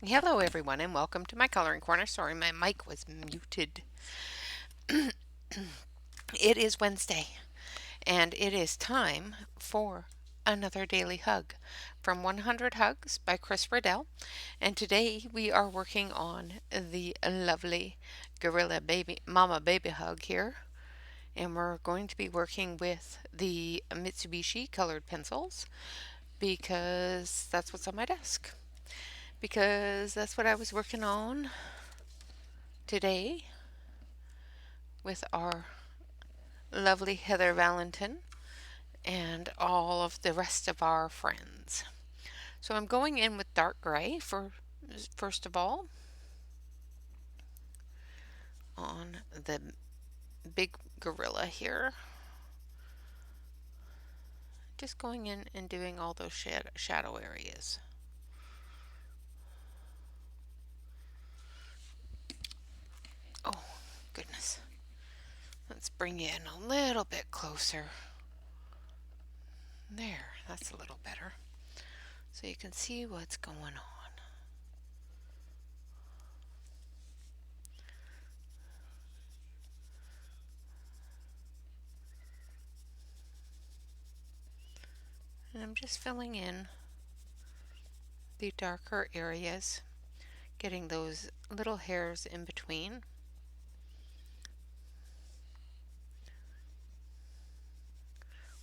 Hello, everyone, and welcome to my coloring corner. Sorry, my mic was muted. It is Wednesday, and it is time for another daily hug from 100 Hugs by Chris Riddell. And today we are working on the lovely Gorilla Baby Mama Baby Hug here. And we're going to be working with the Mitsubishi colored pencils because that's what's on my desk. Because that's what I was working on today with our lovely Heather Valentin and all of the rest of our friends. So I'm going in with dark gray for first of all on the big gorilla here. Just going in and doing all those shadow areas. Oh, goodness. Let's bring you in a little bit closer. There, that's a little better. So you can see what's going on. And I'm just filling in the darker areas, getting those little hairs in between.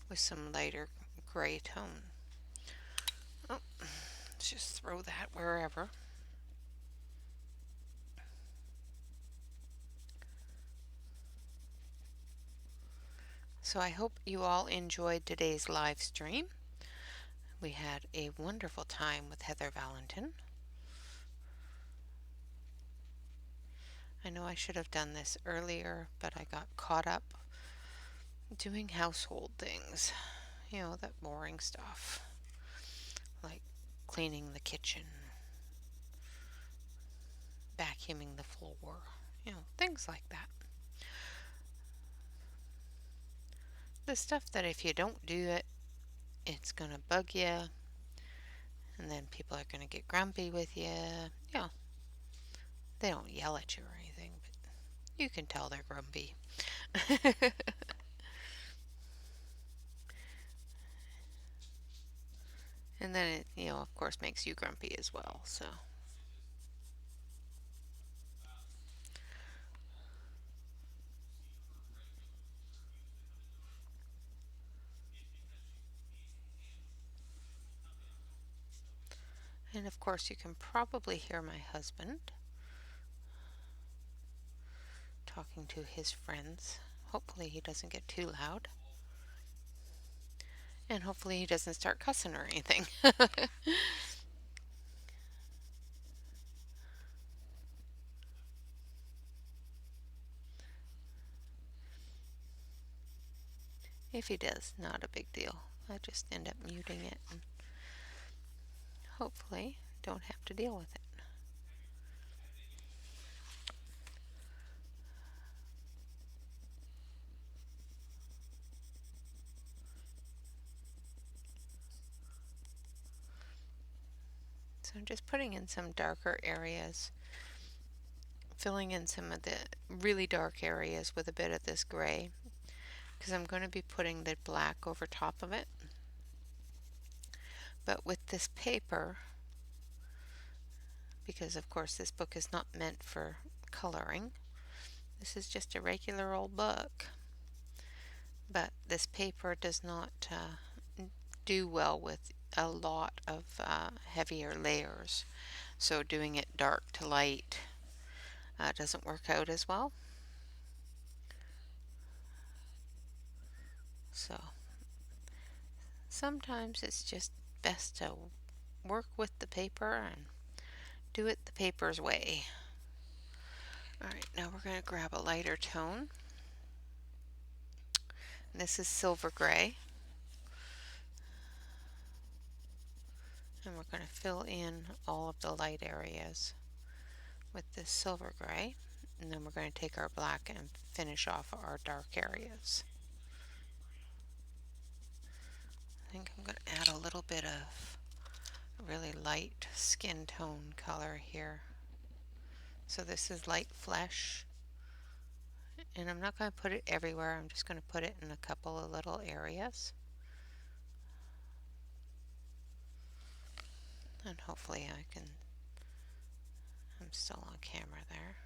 With some lighter gray tone. Oh, let's just throw that wherever. So I hope you all enjoyed today's live stream. We had a wonderful time with Heather Valentin. I know I should have done this earlier, but I got caught up doing household things. You know, that boring stuff. Like cleaning the kitchen, vacuuming the floor, things like that. The stuff that if you don't do it, it's going to bug you, and then people are going to get grumpy with you. They don't yell at you or anything, but you can tell they're grumpy. And then it, of course, makes you grumpy as well. So, and of course, you can probably hear my husband talking to his friends. Hopefully, he doesn't get too loud. And hopefully, he doesn't start cussing or anything. If he does, not a big deal. I just end up muting it and hopefully don't have to deal with it. So I'm just putting in some darker areas, filling in some of the really dark areas with a bit of this gray, because I'm going to be putting the black over top of it. But with this paper, because of course this book is not meant for coloring, this is just a regular old book, but this paper does not do well with a lot of heavier layers. So doing it dark to light doesn't work out as well. So sometimes it's just best to work with the paper and do it the paper's way. Alright, now we're going to grab a lighter tone. This is silver gray. And we're going to fill in all of the light areas with this silver gray. And then we're going to take our black and finish off our dark areas. I think I'm going to add a little bit of really light skin tone color here. So this is light flesh. And I'm not going to put it everywhere. I'm just going to put it in a couple of little areas. And hopefully I'm still on camera there.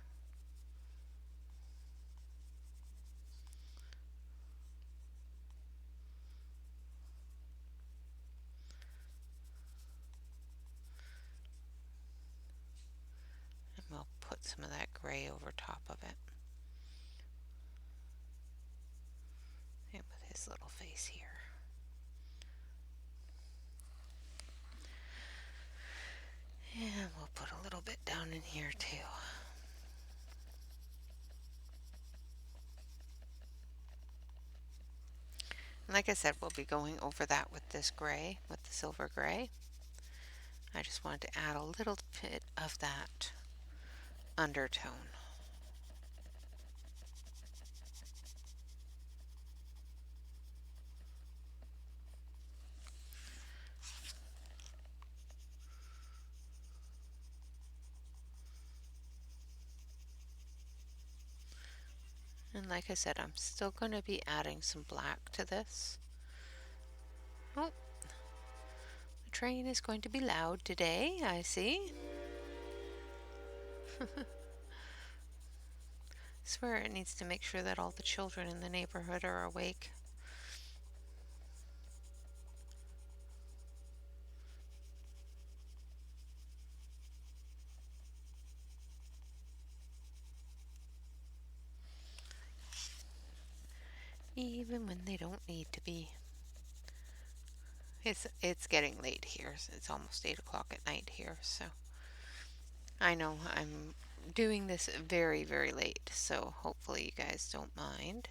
And we'll put some of that gray over top of it. And with his little face here. And we'll put a little bit down in here too. And like I said, we'll be going over that with this gray, with the silver gray. I just wanted to add a little bit of that undertone. And like I said, I'm still going to be adding some black to this. Oh, the train is going to be loud today, I see. Swear it needs to make sure that all the children in the neighborhood are awake. Even when they don't need to be. It's getting late here. It's almost 8 o'clock at night here, so I know I'm doing this very, very late, so hopefully you guys don't mind.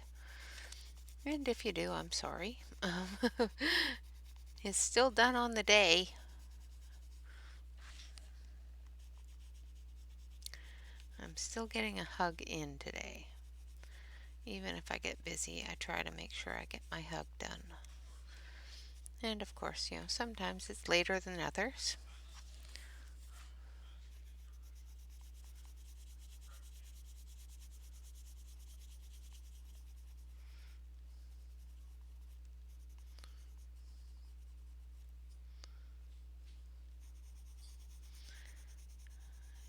And if you do, I'm sorry. It's still done on the day. I'm still getting a hug in today. Even if I get busy, I try to make sure I get my hug done. And of course, sometimes it's later than others.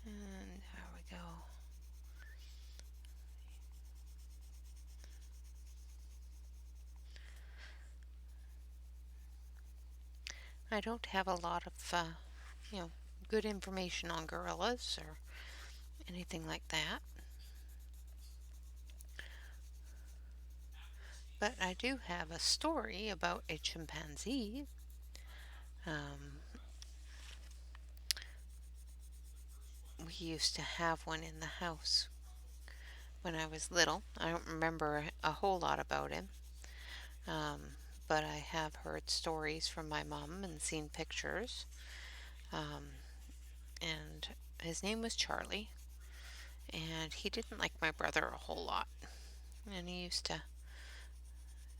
And there we go. I don't have a lot of, good information on gorillas or anything like that. But I do have a story about a chimpanzee. Um, we used to have one in the house when I was little. I don't remember a whole lot about him, um, but I have heard stories from my mom and seen pictures. Um, and his name was Charlie, and he didn't like my brother a whole lot. And he used to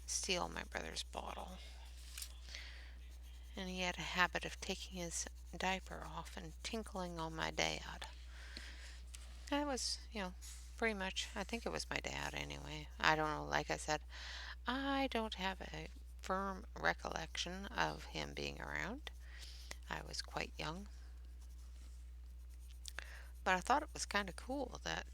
steal my brother's bottle. And he had a habit of taking his diaper off and tinkling on my dad. That was, pretty much, I think it was my dad anyway. I don't know, like I said, I don't have a firm recollection of him being around. I was quite young. But I thought it was kind of cool that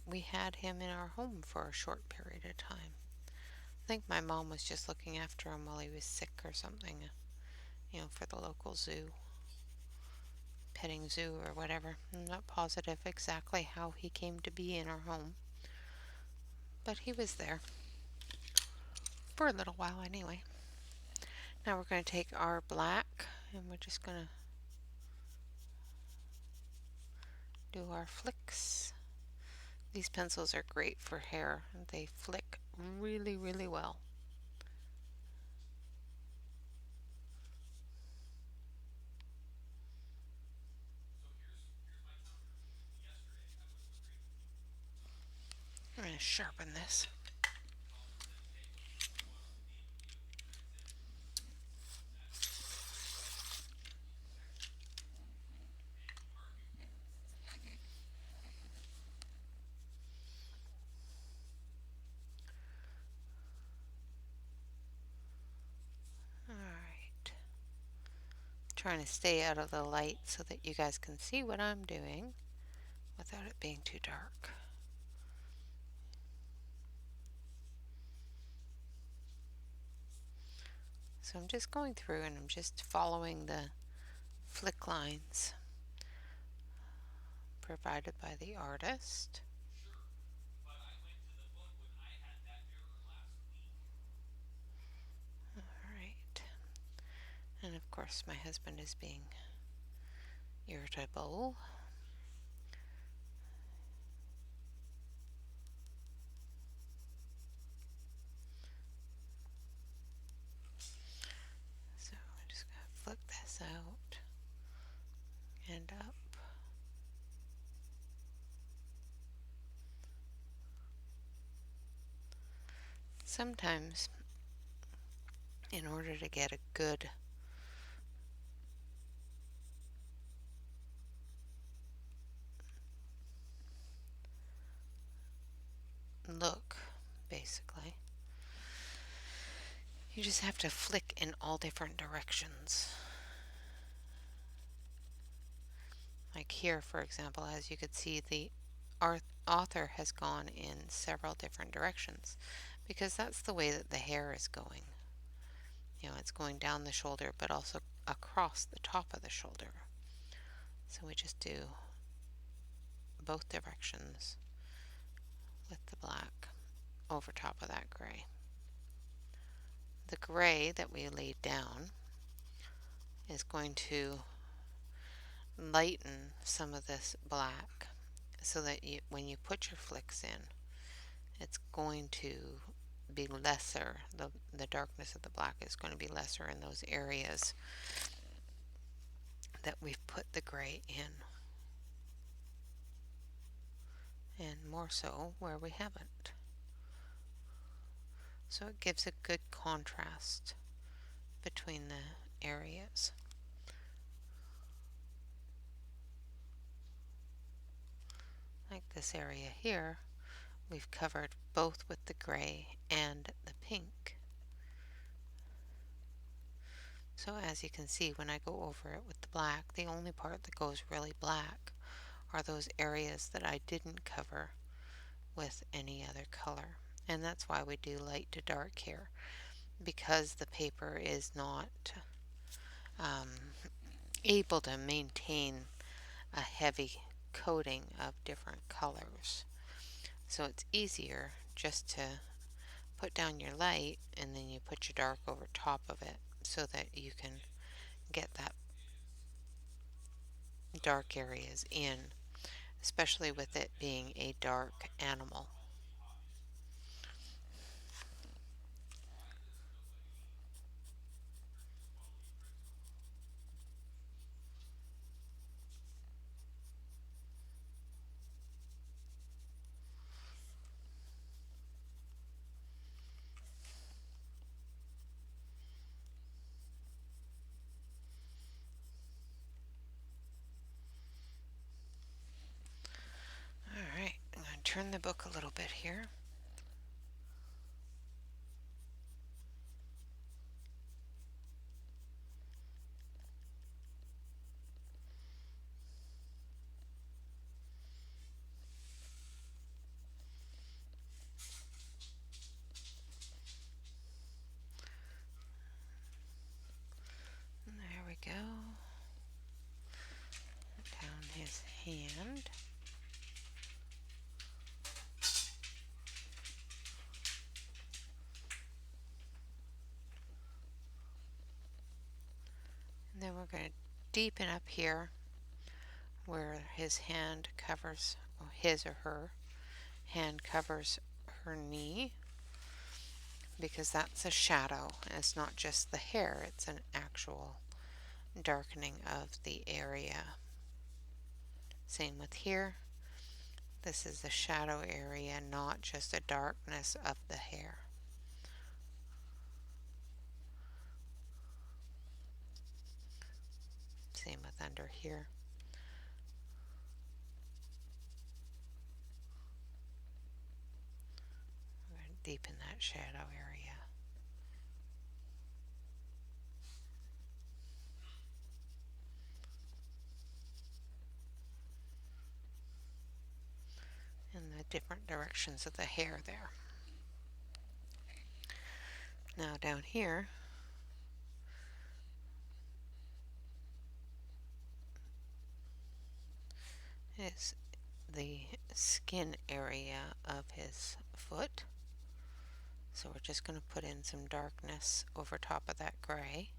we had him in our home for a short period of time. I think my mom was just looking after him while he was sick or something, for the local zoo, petting zoo or whatever. I'm not positive exactly how he came to be in our home, but he was there for a little while anyway. Now we're going to take our black and we're just going to do our flicks. These pencils are great for hair. They flick really, really well. I'm going to sharpen this. trying to stay out of the light so that you guys can see what I'm doing without it being too dark. So I'm just going through and I'm just following the flick lines provided by the artist. Alright. And of course my husband is being irritable. So I'm just going to flick this out and up. Sometimes, in order to get a good look, basically, you just have to flick in all different directions. Like here, for example, as you could see, the author has gone in several different directions because that's the way that the hair is going. You know, it's going down the shoulder but also across the top of the shoulder. So we just do both directions with the black over top of that gray. The gray that we laid down is going to lighten some of this black so that when you put your flicks in, it's going to be lesser. The darkness of the black is going to be lesser in those areas that we've put the gray in, and more so where we haven't. So it gives a good contrast between the areas. Like this area here, we've covered both with the gray and the pink. So as you can see, when I go over it with the black, the only part that goes really black are those areas that I didn't cover with any other color. And that's why we do light to dark here, because the paper is not able to maintain a heavy coating of different colors. So it's easier just to put down your light and then you put your dark over top of it so that you can get that dark areas in, especially with it being a dark animal. Alright, I'm going to turn the book a little bit here. And there we go. Down his hand. And then we're going to deepen up here where his hand covers, or his or her hand covers her knee, because that's a shadow. It's not just the hair, it's an actual darkening of the area. Same with here. This is the shadow area, not just a darkness of the hair. Same with under here. We're going to deepen that shadow area. different directions of the hair there. Now down here is the skin area of his foot. So we're just going to put in some darkness over top of that gray.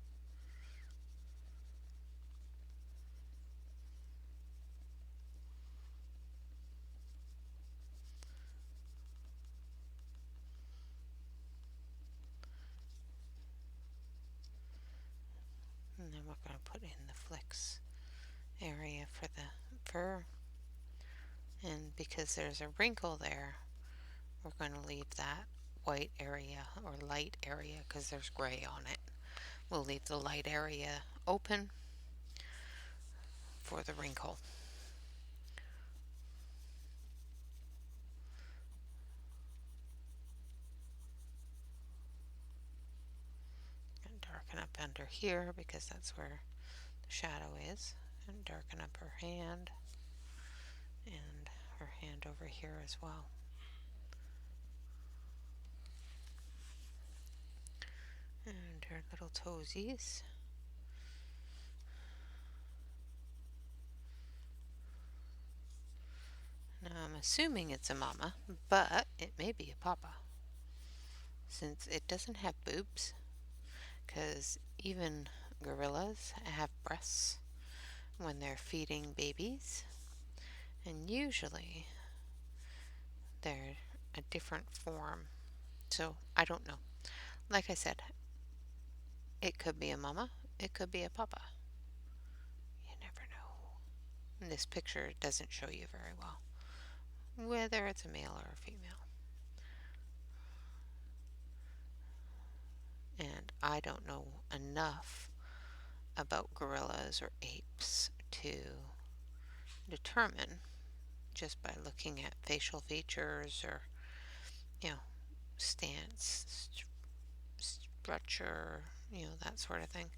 And then we're going to put in the flicks area for the fur. And because there's a wrinkle there, we're going to leave that white area or light area because there's gray on it. We'll leave the light area open for the wrinkle. And darken up under here because that's where the shadow is. And darken up her hand and her hand over here as well. And her little toesies. Now I'm assuming it's a mama, but it may be a papa, since it doesn't have boobs, because even gorillas have breasts when they're feeding babies, and usually they're a different form. So I don't know. Like I said, it could be a mama, it could be a papa. You never know. And this picture doesn't show you very well whether it's a male or a female. And I don't know enough about gorillas or apes to determine just by looking at facial features or, stance, structure, that sort of thing,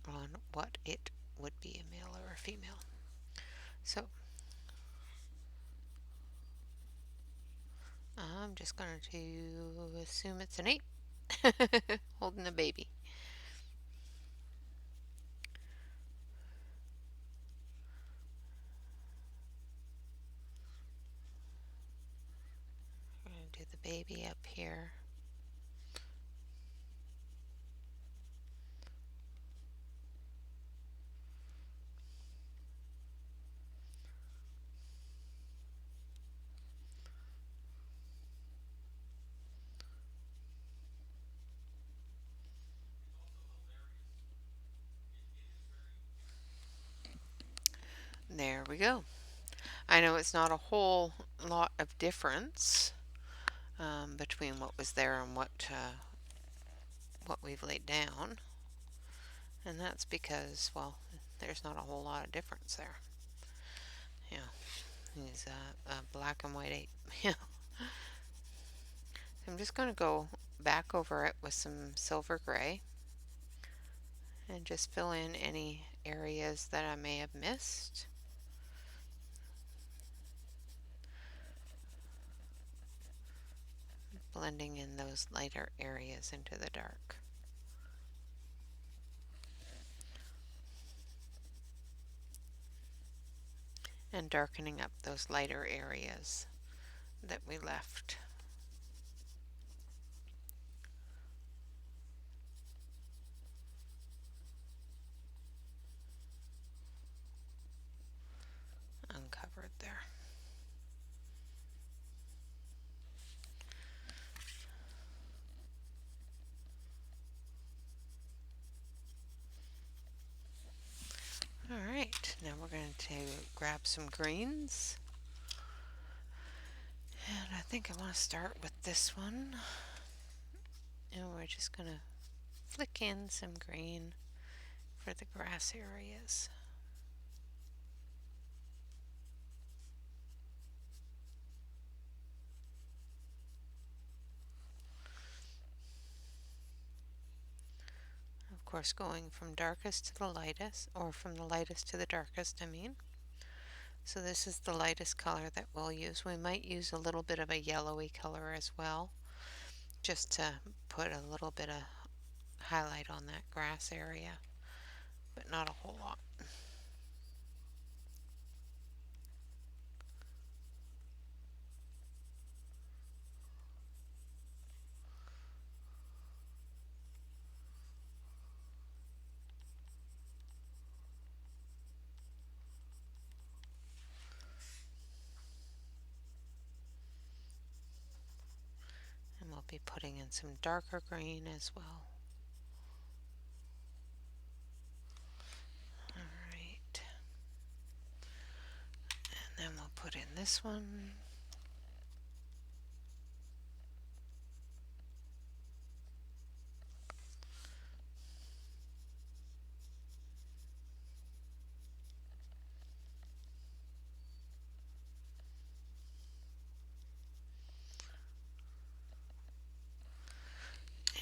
on what it would be, a male or a female. So I'm just going to assume it's an ape holding a baby. We're going to do the baby up here. There we go. I know it's not a whole lot of difference between what was there and what we've laid down, and that's because, well, there's not a whole lot of difference there. He's a black and white ape. I'm just going to go back over it with some silver gray and just fill in any areas that I may have missed. Blending in those lighter areas into the dark. And darkening up those lighter areas that we left. Uncovered there. Alright, now we're going to grab some greens. And I think I want to start with this one. And we're just going to flick in some green for the grass areas. Of course, going from darkest to the lightest, or from the lightest to the darkest, I mean. So this is the lightest color that we'll use. We might use a little bit of a yellowy color as well, just to put a little bit of highlight on that grass area, but not a whole lot. And we'll be putting in some darker green as well. Alright. And then we'll put in this one.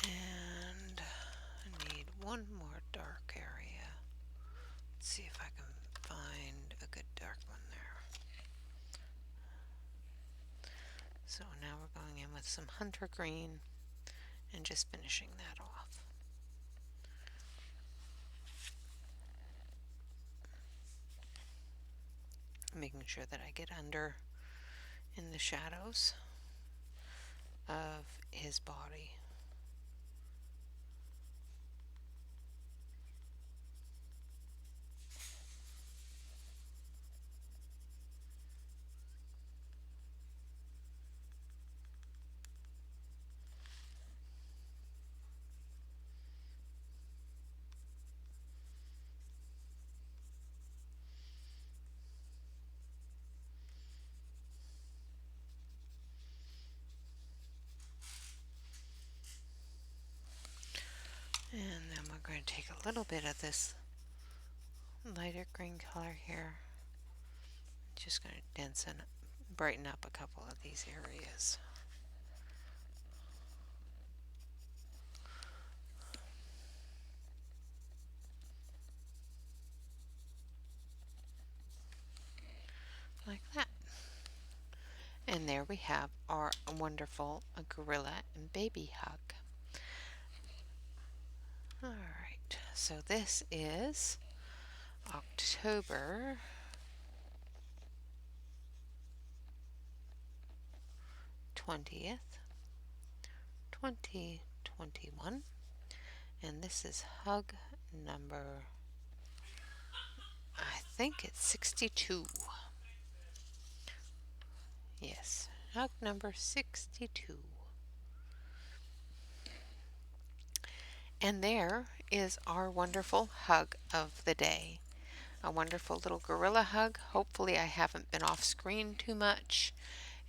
And I need one more dark area. Let's see if I can find a good dark one there. So now we're going in with some hunter green and just finishing that off. Making sure that I get under in the shadows of his body. And then we're going to take a little bit of this lighter green color here. Just going to dense and brighten up a couple of these areas. Like that. And there we have our wonderful gorilla and baby hug. Alright, so this is October 20th, 2021, and this is hug number, I think it's 62. Yes, hug number 62. And there is our wonderful hug of the day. A wonderful little gorilla hug. Hopefully I haven't been off screen too much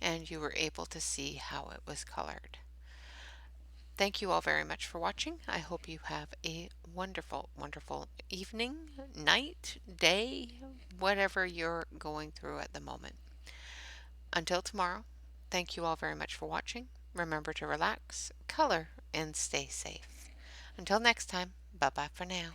and you were able to see how it was colored. Thank you all very much for watching. I hope you have a wonderful, wonderful evening, night, day, whatever you're going through at the moment. Until tomorrow, thank you all very much for watching. Remember to relax, color, and stay safe. Until next time, bye-bye for now.